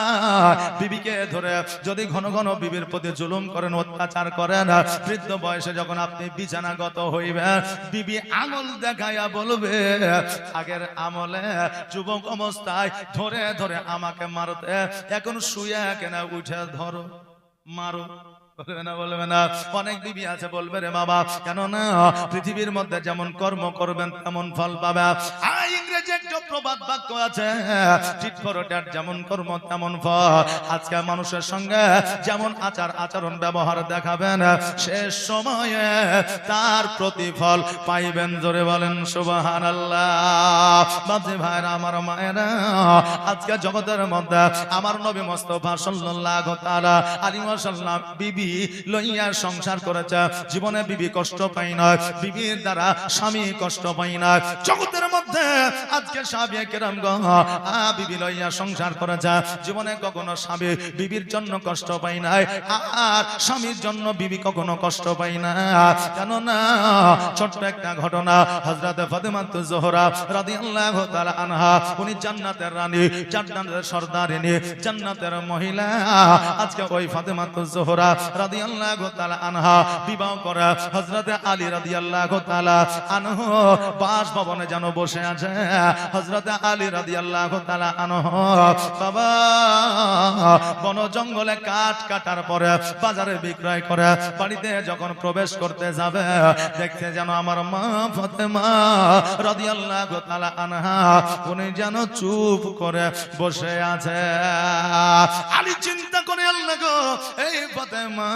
বিবিকে ধরে যদি ঘন ঘন বিবির প্রতি জুলুম করেন, অত্যাচার করেন, বৃদ্ধ বয়সে যখন আপনি বিছানাগত হইবেন বিবি আঙুল দেখাইয়া বলবে আগের আমলে যুবক অবস্থায় ধরে ধরে আমাকে মারতে, এখন শুয়ে কেন উঠে ধরো মারো। বলবে না। অনেক বিবি আছে বলবে রে বাবা, কেন না পৃথিবীর মধ্যে যেমন কর্ম করবেন তেমন ফল পাবে। ইংরেজি একটা প্রবাদ বাক্য আছে, টিট ফর ট্যাট, যেমন কর্ম তেমন ফল। আজকে মানুষের সঙ্গে যেমন আচার আচরণ ব্যবহার দেখাবেন শেষ সময়ে তার প্রতিফল পাইবেন। জোরে বলেন সুবহানাল্লাহ। বাপজি ভাইরা আমার মায়েরা, আজকে জগতের মধ্যে আমার নবী মুস্তাফা সাল্লাল্লাহু তাআলা আলাইহি ওয়াসাল্লাম বিবি লইয়া সংসার করেছে। জীবনে বিবি কষ্ট পাই না, বিবির দ্বারা স্বামী কষ্ট পাই না। জগতের মধ্যে আজকে সাহাবায়ে কেরামগণ বিবি লইয়া সংসার করেছে। জীবনে কখনো স্বামী বিবির জন্য কষ্ট পাই না, আর স্বামীর জন্য বিবি কখনো কষ্ট পাই না। কেননা ছোট্ট একটা ঘটনা, হযরত ফাতেমাতুজ জোহরা রাদিয়াল্লাহু তাআলা আনহা, উনি জান্নাতের রানী, জান্নাতের সর্দারিনী, জান্নাতের মহিলা। আজকে ওই ফাতেমাতুজ জোহরা রাদিয়াল্লাহু তাআলা আনহা বিবাহ করে হযরত আলী রাদিয়াল্লাহু তাআলা আনহু বাসভবনে যেন বসে আছে। হযরত আলী রাদিয়াল্লাহু তাআলা আনহু বাবা বন জঙ্গলে কাঠ কাটার পরে বাজারে বিক্রয় করে বাড়িতে যখন প্রবেশ করতে যাবে দেখতে যেন আমার মা ফাতেমা রাদিয়াল্লাহু তাআলা আনহা উনি যেন চুপ করে বসে আছে। আলী চিন্তা করে, আল্লাহ গো, এই ফাতেমা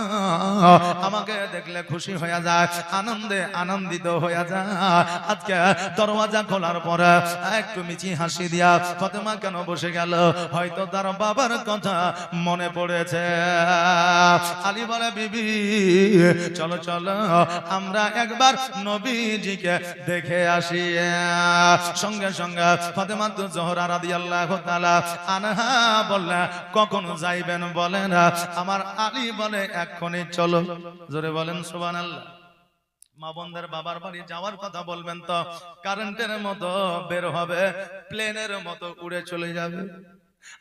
আমাকে দেখলে খুশি হয়ে যায়, আনন্দে আনন্দিত হয়ে যায়। আজকে দরওয়াজা খোলার পরে একটু মিচি হাসি দিয়া ফাতেমা কেন বসে গেল? হয়তো তার বাবার কথা মনে পড়েছে। আলী বলে, বিবি চলো চলো আমরা একবার নবীজিকে দেখে আসি। সঙ্গে সঙ্গে ফাতেমাতুজ জোহরা রাদিয়াল্লাহু তাআলা আনহা বললেন, কখন যাইবেন বলেন? আমার আলী বলে, এক্ষুনি চলো। জোরে বলেন সুবহানাল্লাহ। মা বোনদের বাবার বাড়ি যাওয়ার কথা বলবেন তো কারেন্টের মতো বের হবে, প্লেনের মতো উড়ে চলে যাবে।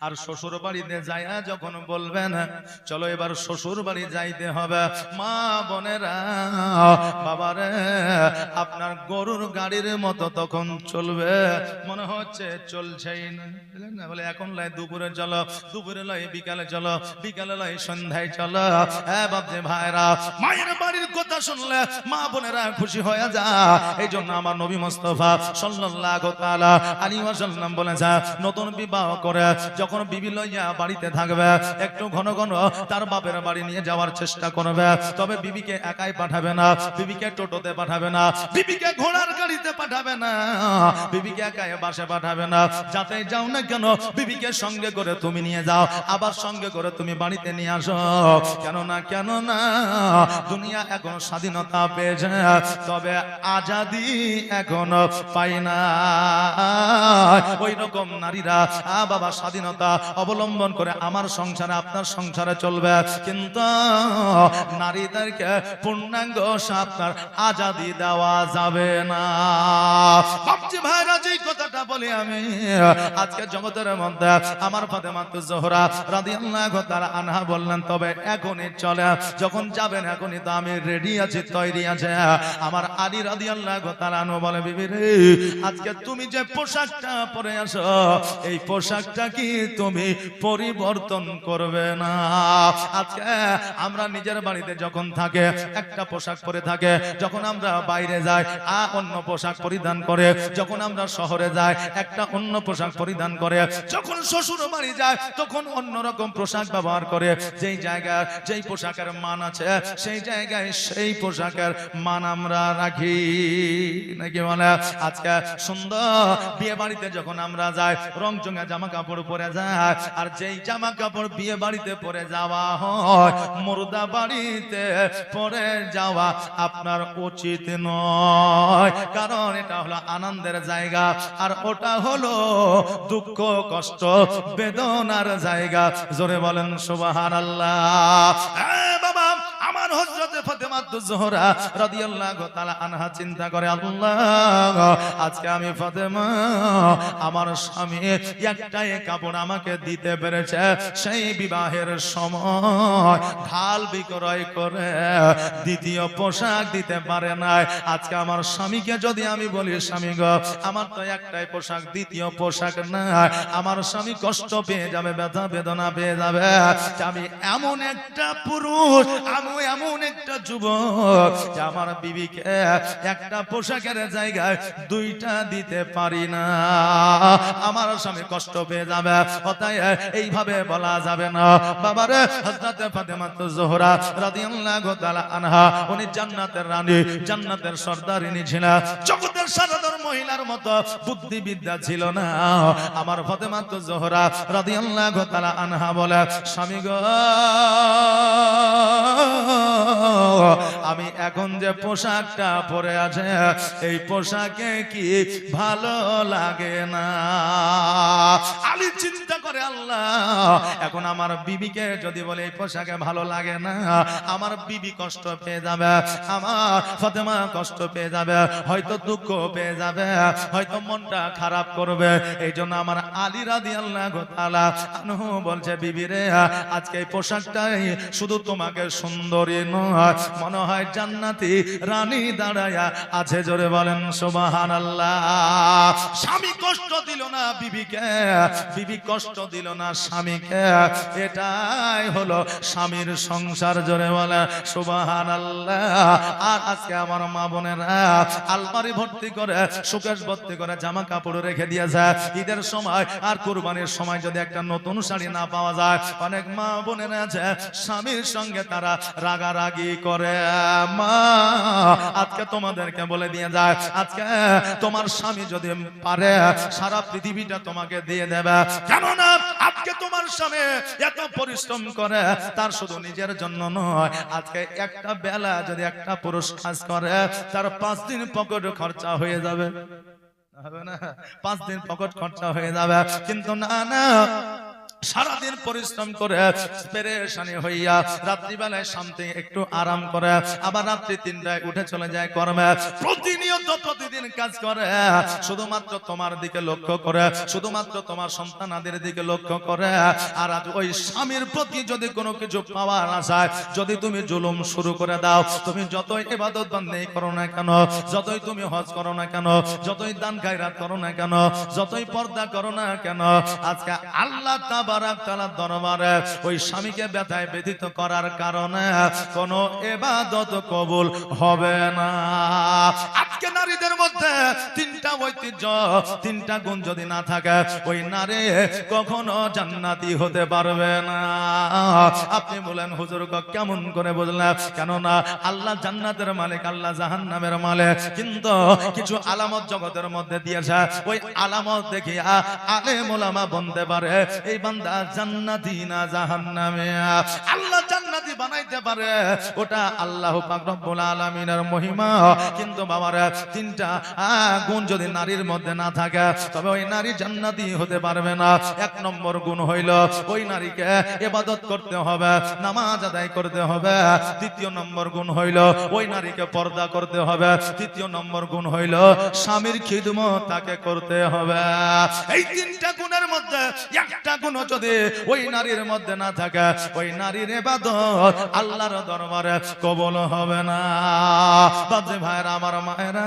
আর শ্বশুর বাড়িতে যাইয়া যখন বলবেন চলো এবার শ্বশুর বাড়ি যাইতে হবে, মা বোনেরা বাবারে আপনার গরুর গাড়ির মতো তখন চলবে, মনে হচ্ছে চলছেই না। বলে এখন লাই দুপুরে চলো, দুপুরে লাই বিকালে চলো, বিকালে লাই সন্ধ্যায় চলো। হ্যাঁ বাপজি ভাইরা, মায়ের বাড়ির কথা শুনলে মা বোনেরা খুশি হয়ে যায়। এই জন্য আমার নবী মুস্তাফা সাল্লাল্লাহু তাআলা আলাইহি ওয়াসাল্লাম বলেছে, নতুন বিবাহ করে যখন বিবি লইয়া বাড়িতে থাকবে একটু ঘন ঘন তার বাপের বাড়ি নিয়ে যাওয়ার চেষ্টা করবে, তবে বিবিকে একাই পাঠাবে না, বিবিকে টোটোতে পাঠাবে না, বিবিকে ঘোড়ার গাড়িতে পাঠাবে না, বিবিকে একাই বাসে পাঠাবে না। যাতে যাও না কেন বিবিকে সঙ্গে করে তুমি নিয়ে যাও, আবার সঙ্গে করে তুমি বাড়িতে নিয়ে আসো। কেন না দুনিয়া এখন স্বাধীনতা পেয়েছে, তবে আজাদি এখনো পাই না। ওই রকম নারীরা বাবা স্বাধীনতা অবলম্বন করে আমার সংসারে আপনার সংসারে চলবে, কিন্তু নারীদেরকে পূর্ণাঙ্গ আপনার আজাদি দেওয়া যাবে না। বাপজি ভাইরা যেই কথাটা বলি আমি আজকে জগতের মধ্যে আমার ফাতেমাতুজ জোহরা রাদিয়াল্লাহু তাআলা আনহা বললেন, তবে এখনই চলে, যখন যাবেন এখনই তো আমি রেডি আছি, তৈরি আছে। আমার আলী রাদিয়াল্লাহু তাআলা আনহু বলে, বিবি রে, আজকে তুমি যে পোশাকটা পরে আসো এই পোশাকটা কি তুমি পরিবর্তন করবে না? আজকে আমরা নিজের বাড়িতে যখন থাকে একটা পোশাক পরে থাকে, যখন আমরা বাইরে যাই অন্য পোশাক পরিধান করে, যখন আমরা শহরে যাই একটা অন্য পোশাক পরিধান করে, যখন শ্বশুর বাড়ি যায় তখন অন্যরকম পোশাক ব্যবহার করে। যেই জায়গায় যেই পোশাকের মান আছে সেই জায়গায় সেই পোশাকের মান আমরা রাখি, নাকি বলে? আজকে সুন্দর বিয়ে বাড়িতে যখন আমরা যাই রংচঙা জামা কাপড় পরে যাই, আর যেই জামা কাপড় বিয়ে বাড়িতে পরে যাওয়া হয় মুর্দা বাড়িতে পরে যাওয়া আপনার উচিত নয়, কারণ এটা হলো আনন্দের জায়গা আর ওটা হলো দুঃখ কষ্ট বেদনার জায়গা। জোরে বলেন সুবহানাল্লাহ। বাবা আমার হযরতে ফাতেমাতুজ জোহরা রাদিয়াল্লাহু তাআলা আনহা চিন্তা করে, আল্লাহ আজকে আমি ফাতেমা আমার স্বামী একটাই কাপড় আমাকে দিতে পেরেছে, সেই বিবাহের সময় ঢাল বিক্রয় করে দ্বিতীয় পোশাক দিতে পারে নাই। আজকে আমার স্বামীকে যদি আমি বলি, স্বামী গো আমার তো একটাই পোশাক, দ্বিতীয় পোশাক নাই, আমার স্বামী কষ্ট পেয়ে যাবে, ব্যথা বেদনা পেয়ে যাবে। আমি এমন একটা পুরুষ, আমি এমন একটা যুবক যে আমার বিবিকে একটা পোশাকের জায়গায় দুইটা দিতে পারি না, আমার স্বামী কষ্ট পেয়ে যাবে। অতএব এইভাবে বলা যাবে না। বাবারে হযরত ফাতেমাতুজ জোহরা রাদিয়াল্লাহু তাআলা আনহা উনি জান্নাতের রানী, জান্নাতের সর্দারিনী ছিলেন, জগতের সাধারণ মহিলার মতো বুদ্ধিবিদ্যা ছিল না। আমার ফাতেমাতুজ জোহরা রাদিয়াল্লাহু তাআলা আনহা বলে, স্বামী গো আমি এখন যে পোশাকটা পরে আছে এই পোশাকে কি ভালো লাগে না? আলী চিন্তা করে, আল্লাহ এখন আমার বিবিকে যদি বলে এই পোশাকে ভালো লাগে না, আমার বিবি কষ্ট পেয়ে যাবে, আমার ফাতেমা কষ্ট পেয়ে যাবে, হয়তো দুঃখ পেয়ে যাবে, হয়তো মনটা খারাপ করবে। এই জন্য আমার আলী রাদিয়াল্লাহু তাআলা আনহু বলছে, বিবি রে আজকে এই পোশাকটাই শুধু তোমাকে সুন্দরী নয়, মনে হয় জান্নাতি রানী দাঁড়ায়া আছে। জোরে বলেন সুবহানাল্লাহ। স্বামী কষ্ট দিল না বিবিকে, বিবি কষ্ট দিল না স্বামীকে, এটাই হলো স্বামীর সংসার। জোরে বলে সুবহানাল্লাহ। আর আজকে আমার মা বোনেরা আলমারি ভর্তি করে শোকেস ভর্তি করে জামা কাপড় রেখে দিয়েছে। ঈদের সময় আর কুরবানির সময় যদি একটা নতুন শাড়ি না পাওয়া যায়, অনেক মা বোনেরা আছে স্বামীর সঙ্গে তারা রাগারাগি করে। মা আজকে তোমাদেরকে বলে দিয়ে যায়, আজকে তোমার স্বামী যদি পারে সারা পৃথিবীটা তোমাকে দিয়ে দেবে, কেননা আজকে তোমার স্বামী এত পরিশ্রম করে, তার শুধু নিজের জন্য নয়, আজকে একটা বেলা যদি একটা পুরুষ কাজ করে তার 5 দিন পকেট খরচা হয়ে যাবে, হবে না? 5 দিন পকেট খরচা হয়ে যাবে। কিন্তু না, সারাদিন পরিশ্রম করে পেরেশানি হইয়া রাত্রিবেলায় শান্তি একটু আরাম করে, আবার রাত্রি 3টায় উঠে চলে যায় কর্মে, প্রতিনিয়ত প্রতিদিন কাজ করে, শুধুমাত্র তোমার দিকে লক্ষ্য করে, শুধুমাত্র তোমার সন্তানাদের দিকে লক্ষ্য করে। আর আজ ওই স্বামীর প্রতি যদি কোনো কিছু পাওয়ার আশায় যদি তুমি জুলুম শুরু করে দাও, তুমি যতই ইবাদত বন্দেগি করো না কেন, যতই তুমি হজ করো না কেন, যতই দান খায়রাত করো না কেন, যতই পর্দা করো না কেন, আজকে আল্লাহ তাবারাক তাআলার দরবারে ওই স্বামীকে ব্যথায় ব্যথিত করার কারণে কোনো ইবাদত কবুল হবে না। আজকে নারীদের মধ্যে 3টা ঐতিহ্য, তিনটা গুণ যদি না থাকে ওই নারী কখনো জান্নাতি হতে পারবে না। আপনি বলেন হুজুর কেমন করে বুঝলাম? কেননা আল্লাহ জান্নাতের মালিক, আল্লাহ জাহান্নামের মালিক, কিন্তু কিছু আলামত জগতের মধ্যে দিয়েছে। ওই আলামত দেখিয়া আলেম ওলামা বলতে পারে এই বান্দা জান্নাতি না জাহান্নামী। আল্লাহ জান্নাতি বানাইতে পারে, ওটা আল্লাহ পাক রব্বুল আলামিনের মহিমা। কিন্তু বাবারা তিনটা গুণ যদি নারীর মধ্যে না থাকে তবে ওই নারী জান্নাতি হতে পারবে না। এক নম্বর গুণ হইল ওই নারীকে ইবাদত করতে হবে, নামাজ আদায় করতে হবে। দ্বিতীয় নম্বর গুণ হইল ওই নারীকে পর্দা করতে হবে। তৃতীয় নম্বর গুণ হইল স্বামীর খিদমত তাকে করতে হবে। এই তিনটা গুণের মধ্যে একটা গুণ যদি ওই নারীর মধ্যে না থাকে ওই নারীর ইবাদত আল্লাহর দরবারে কবুল হবে না। বাজে ভাইরা, আমার মায়েরা,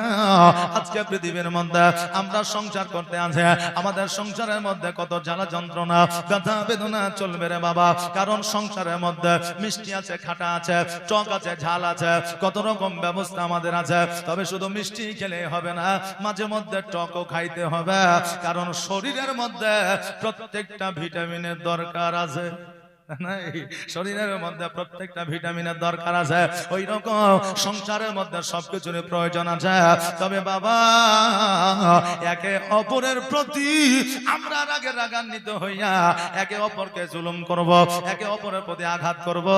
আজকে পৃথিবীর মধ্যে আমরা সংসার করতে আছে, আমাদের সংসারের মধ্যে কত জ্বালা যন্ত্রণা ব্যথা বেদনা চলবে রে বাবা। কারণ সংসারের মধ্যে মিষ্টি আছে, খাটা আছে, টক আছে, ঝাল আছে, কত রকম ব্যবস্থা আমাদের আছে। তবে শুধু মিষ্টি খেলে হবে না, মাঝে মধ্যে টকও খাইতে হবে। কারণ শরীরের মধ্যে প্রত্যেকটা ভিটামিনের দরকার আছে। শরীরের মধ্যে প্রত্যেকটা ভিটামিনের দরকার আছে, ওই রকম সংসারের মধ্যে সবকিছুর প্রয়োজন আছে। তবে বাবা একে অপরের প্রতি আমরা রাগে রাগান্বিত হইয়া একে অপরকে জুলুম করব, একে অপরের প্রতি আঘাত করব,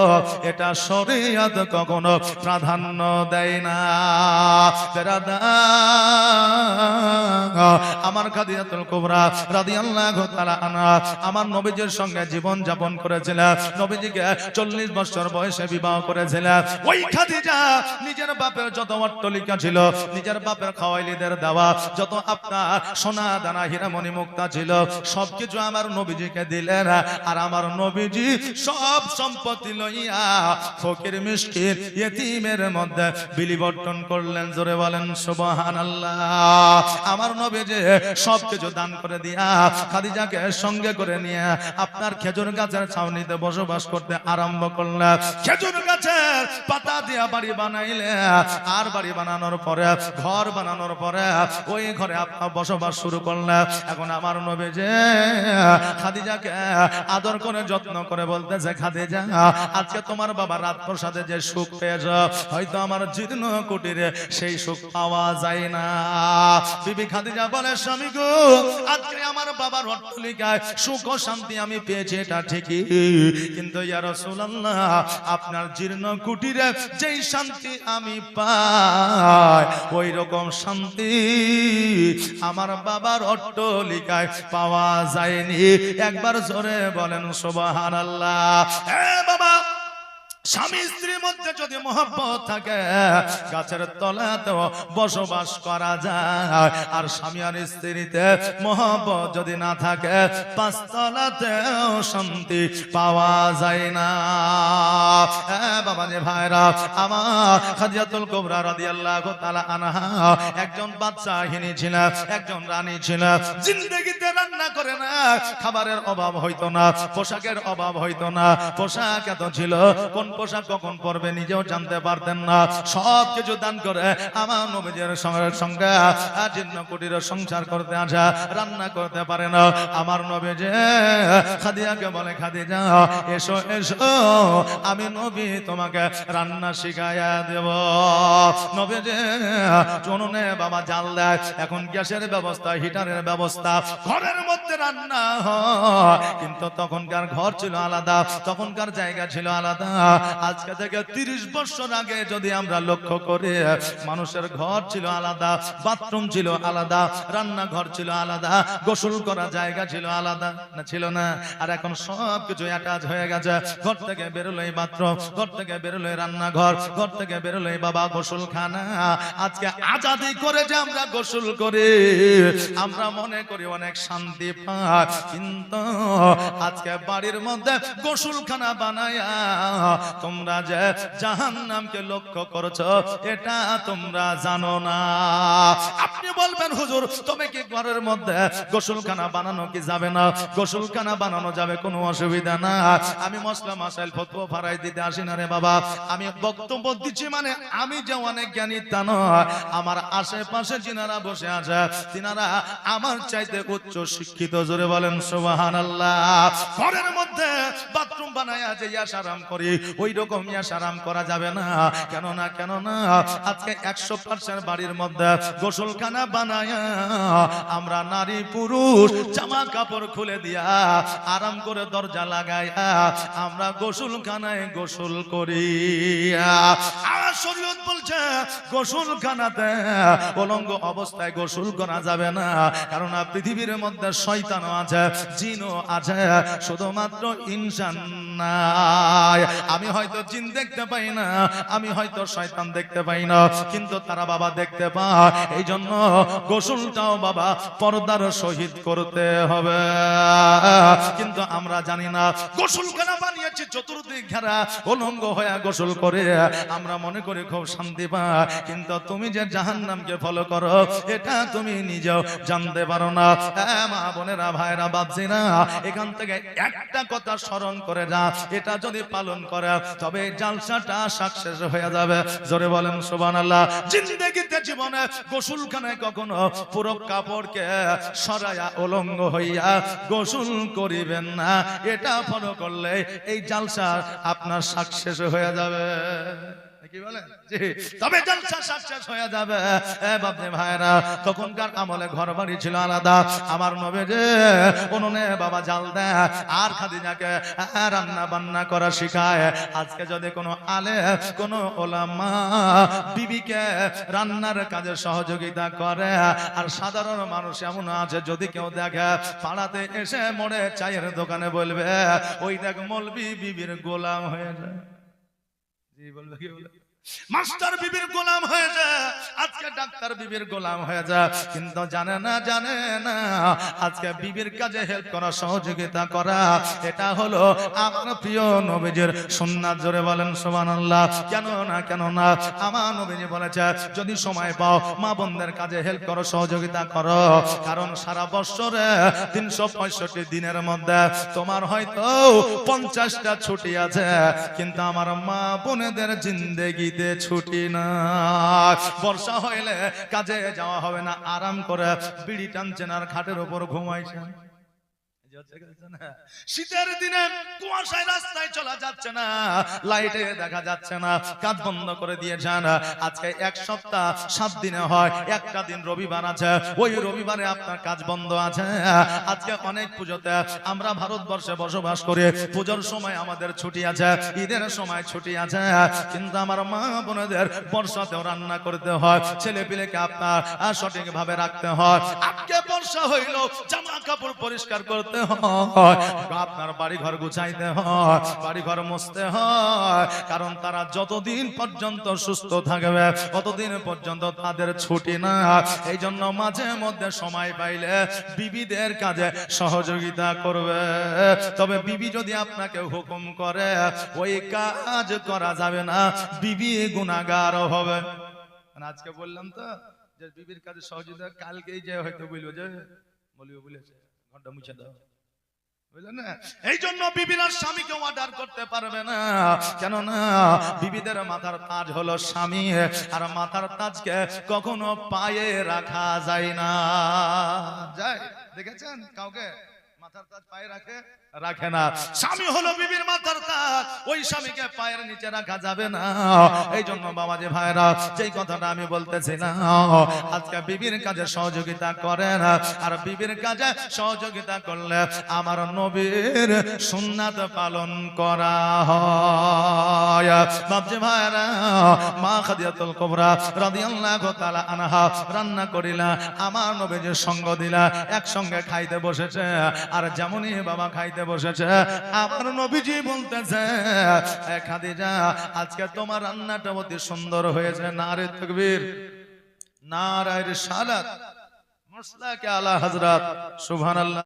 এটা শরীয়ত কখনো প্রাধান্য দেয় না। আমার খাদিজাতুল কুবরা রাদিয়াল্লাহু তাআলা আনহা আমার নবীজির সঙ্গে জীবন যাপন করেছিলেন। নবীজিকে 40 বছর বয়সে বিবাহ করেছিলেন। ওই খাদিজা নিজের বাপের যত অট্টালিকা ছিল, নিজের বাপের খাওয়াইলিদের দেওয়া যত আপনার সোনা দানা হীরামণি মুক্তা ছিল, সবকিছু আমার নবীজিকে দিলেন। আর আমার নবীজি সব সম্পত্তি লইয়া ফকির মিসকিন ইয়েতিমের মধ্যে বিলিবর্তন করলেন। জোরে বলেন সুবহানাল্লাহ। আমার নবীজি সবকিছু দান করে দিয়া খাদিজাকে সঙ্গে করে নিয়ে আপনার খেজুর গাছের ছাউনিতে বসবাস করতে আরম্ভ করলেন। খেজুর গাছের পাতা দিয়া বাড়ি বানাইলে, আর বাড়ি বানানোর পরে ঘর বানানোর পরে ওই ঘরে আপনার বসবাস শুরু করলেন। এখন আমার নবীজি খাদিজাকে আদর করে যত্ন করে বলতেছে, খাদিজা আজকে তোমার বাবা রাত প্রসাদে যে সুখ পেয়েছ, হয়তো আমার জীর্ণ কুটিরে সেই সুখ পাওয়া যায় না। বিবি খাদিজা বলে, স্বামী গো, আজকে আমার বাবার অট্টালিকায় সুখ ও শান্তি আমি পেয়েছি, এটা ঠিকই, কিন্তু ইয়া রাসূলুল্লাহ আপনার জীর্ণ কুটিরে যেই শান্তি আমি পাই ওই রকম শান্তি আমার বাবার অট্টালিকায় পাওয়া যায়নি। একবার জোরে বলেন সুবহানাল্লাহ। হে বাবা, স্বামী স্ত্রীর মধ্যে যদি মহব্বত থাকে গাছের তলাতেও বসবাস করা যায়, আর স্বামী আর স্ত্রীতে মহব্বত যদি না থাকে পাঁচতলাতেও শান্তি পাওয়া যায় না। বাবা যে ভাইরা আমার, খাদিজাতুল কুবরা রাদিয়াল্লাহু তাআলা আনহা একজন বাদশাহিনী ছিল, একজন রানী ছিল। জিন্দেগিতে রান্না করে না, খাবারের অভাব হইতো না, পোশাকের অভাব হইতো না। পোশাক এত ছিল, কোন পোশাক কখন পরবে নিজেও জানতে পারতেন না। সব কিছু দান করে আমার নবীজির সঙ্গে জীর্ণ কুটিরে সংসার করতে আসা, রান্না করতে পারে না। আমার নবীজি খাদিজাকে বলে, খাদিজা এসো এসো, আমি নবী তোমাকে রান্না শিখাইয়া দেব। নবীজি চুনুনে বাবা জাল দেয়, এখন গ্যাসের ব্যবস্থা, হিটারের ব্যবস্থা, ঘরের মধ্যে রান্না হয়। কিন্তু তখনকার ঘর ছিল আলাদা, তখনকার জায়গা ছিল আলাদা। আজকে থেকে 30 বছর আগে যদি আমরা লক্ষ্য করি, মানুষের ঘর ছিল আলাদা, বাথরুম ছিল আলাদা, রান্নাঘর ছিল আলাদা, গোসল করা জায়গা ছিল আলাদা, না ছিল না? আর এখন সব কিছু অ্যাটাচ হয়ে গেছে। ঘর থেকে বেরোলেই বাথরুম, ঘর থেকে বেরোলেই রান্নাঘর, ঘর থেকে বেরোলেই বাবা গোসলখানা। আজকে আজাদি করে যে আমরা গোসল করি, আমরা মনে করি অনেক শান্তি পাই, কিন্তু আজকে বাড়ির মধ্যে গোসলখানা বানায়া তোমরা যে জাহান্নামকে লক্ষ্য করছো এটা তোমরা জানো না। আপনি বলবেন হুজুর তবে কি ঘরের মধ্যে গোসলখানা বানানো কি যাবে না? গোসলখানা বানানো যাবে, কোনো অসুবিধা না। আমি মশলা মাসাইল ফতোয়া ফারাই দিতে আসি না রে বাবা, আমি বক্তব্য দিচ্ছি, মানে আমি যে অনেক জ্ঞানী তা নয়। আমার আশেপাশে যিনারা বসে আছে তিনারা আমার চাইতে উচ্চ শিক্ষিত। জোরে বলেন সুবহানাল্লাহ। ঘরের মধ্যে বাথরুম বানায়া যে ইয়াশারাম করি ওই রকম ইয়াশারাম করা যাবে না। কেন না আজকে 100% বাড়ির মধ্যে গোসলখানা বানায়া আমরা নারী পুরুষ জামা কাপড় খুলে দিয়া আরাম করে দরজা লাগাইয়া আমরা গোসলখানায় গোসল করি। আর শরীয়ত বলছে গোসলখানাতে উলঙ্গ অবস্থায় গোসল করা যাবে না, কারণ পৃথিবীর মধ্যে শয়তানও আছে, জিনও আছে, শুধুমাত্র ইনসান নাই। আমি হয়তো জিন দেখতে পাই না, আমি হয়তো শয়তান দেখতে পাই না, কিন্তু তারা বাবা দেখতে পায়। এই জন্য গোসলটাও বাবা পর্দার সহিত করতে হবে। কিন্তু আমরা জানি না, গোসলখানা বানিয়েছি চতুর্দিক ঘেরা, উলঙ্গ হয়ে গোসল করে আমরা মনে করি খুব শান্তি পাই, কিন্তু তুমি যে জাহান্নামকে ফলো করো এটা তুমি নিজেও জানতে পারো না। মা বোনেরা, ভাইরা, বাপজিরা, এখান থেকে একটা কথা স্মরণ করে যা, এটা যদি পালন করে তবে জালসাটা সাকসেস হয়ে যাবে। জোরে বলেন সুবহানাল্লাহ। জিন্দেগিতে জীবনে গোসলখানায় কখনো পুরো কাপড়কে সরায়া উলঙ্গ হইয়া গোসল করিবেন না, এটা ফলো করলে এই জালসা আপনার সাকসেস হয়ে যাবে। কি বলেন? জি, তবে জলসা সাকসেস হয়ে যাবে। বাপরে ভাইরা, তখনকার আমলে ঘর বাড়ি ছিল আলাদা। আমার নবী যে উনুনে বাবা জাল দেয় আর খাদিজাকে রান্না বান্না করা শিখায়। আজকে যদি কোনো আলেম, কোনো ওলামা বিবিকে রান্নার কাজে সহযোগিতা করে, আর সাধারণ মানুষ এমন আছে যদি কেউ দেখে পাড়াতে এসে মোড়ে চায়ের দোকানে বলবে ওই দেখ মৌলবি বিবির গোলাম হয়ে যায়। জি, বলবে কি বলে? মাস্টার বিবির গোলাম হয়ে যায়, আজকে ডাক্তার বিবির গোলাম হয়ে যায়, কিন্তু জানে না আজকে বিবির কাজে হেল্প করা, সহযোগিতা করা, এটা হলো আমার প্রিয় নবীজির সুন্নাত। জোরে বলেন সুবহানাল্লাহ। কেন না আমার নবীজি বলেছে যদি সময় পাও মা বোনদের কাজে হেল্প করো, সহযোগিতা করো, কারণ সারা বছরে 365 দিনের মধ্যে তোমার হয়তো 50টা ছুটি আছে, কিন্তু আমার মা বোনেদের জিন্দেগি ছুটি না। বর্ষা হইলে কাজে যাওয়া হবে না, আরাম করে বিড়ি টানছেন আর খাটের উপর ঘুমাইছেন। শীতের দিনে কুয়াশায় রাস্তায় চলা যাচ্ছে না, লাইটে দেখা যাচ্ছে না, কাজ বন্ধ করে দিয়েছেন। আজকে 1 সপ্তাহ 7 দিনে হয়, একটা দিন রবিবার আছে, ওই রবিবারে আপনার কাজ বন্ধ আছে। আজকে অনেক পুজোতে আমরা ভারতবর্ষে বসবাস করি, পুজোর সময় আমাদের ছুটি আছে, ঈদের সময় ছুটি আছে, কিন্তু আমার মা বোনেদের বর্ষাতেও রান্না করতে হয়, ছেলে পিলেকে আপনার সঠিক ভাবে রাখতে হয়। আজকে বর্ষা হইল জামা কাপড় পরিষ্কার করতে হয়, আপনার বাড়ি ঘর গুছাইতে হয়, বাড়ি ঘর মুছতে হয়, কারণ তারা যতদিন পর্যন্ত সুস্থ থাকবে ততদিন পর্যন্ত তাদের ছুটি না। এই জন্য মাঝে মধ্যে সময় পাইলে বিবিদের কাজে সহযোগিতা করবে। তবে বিবি যদি আপনাকে হুকুম করে ওই কাজ করা যাবে না, বিবি গুনাহগার হবে। আজকে বললাম তো যে বিবির কাজে সহযোগিতা, কালকেই যে হয়তো বলবো যে বলেছে ঘন্টা মুছে দাও, বুঝলেন না? এই জন্য বিবিরা স্বামীকে অর্ডার করতে পারবে না। কেন না বিবিদের মাথার তাজ হলো স্বামী, আর মাথার তাজকে কখনো পায়ে রাখা যায় না। যায় দেখেছেন কাউকে মাথার তাজ পায়ে রাখে না? স্বামী হলো বিবির মাথার তাজ, ওই স্বামীকে পায়ের নিচে রাখা যাবে না। এই জন্য বাবাজি ভাইরা, যেই কথাটা আমি বলতেছিলাম, আজকে বিবির কাজে সহযোগিতা করেন, আর বিবির কাজে সহযোগিতা করলে আমার নবীর সুন্নাত পালন করা হয়। বাবাজি ভাইরা, মা খাদিজাতুল কুবরা রাদিয়াল্লাহু তাআলা আনহা রান্না করিলা, আমার নবীর সঙ্গ দিলা, একসঙ্গে খাইতে বসেছে, আর যেমনই বাবা খাইতে বসেছে আমার নবীজি বলতেছে খাদিজা আজকে তোমার রান্নাটা অতি সুন্দর হয়েছে। নারে তাকবীর, নারায়ে রিসালাত, মাসলাকে আলা হযরত, সুবহানাল্লাহ।